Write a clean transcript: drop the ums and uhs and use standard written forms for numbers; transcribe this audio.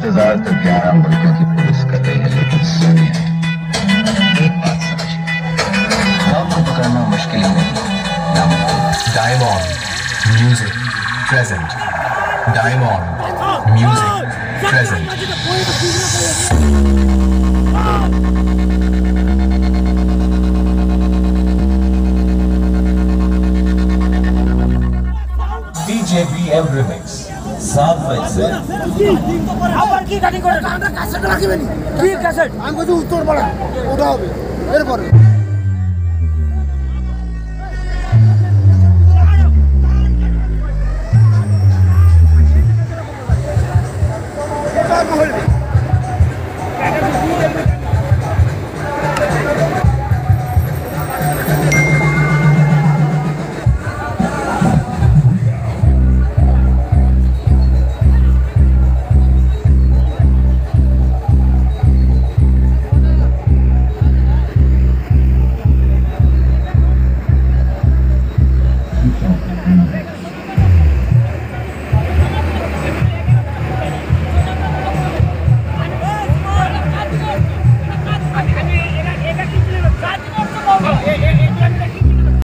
इंतजार तो 11 मुल्कों की पुलिस कर रही है, लेकिन सुनिए एक बात समझिए, आपको पकड़ना मुश्किल ही नहीं, नामुमकिन। Diamond Music present. Diamond Music present. DJBM Remix 7 मई से আবার কি গাড়ি করে আমরা কাছেট রাখবেন কি কাছেট আমি বলছি উত্তর পাড়া ওটা হবে এরপরে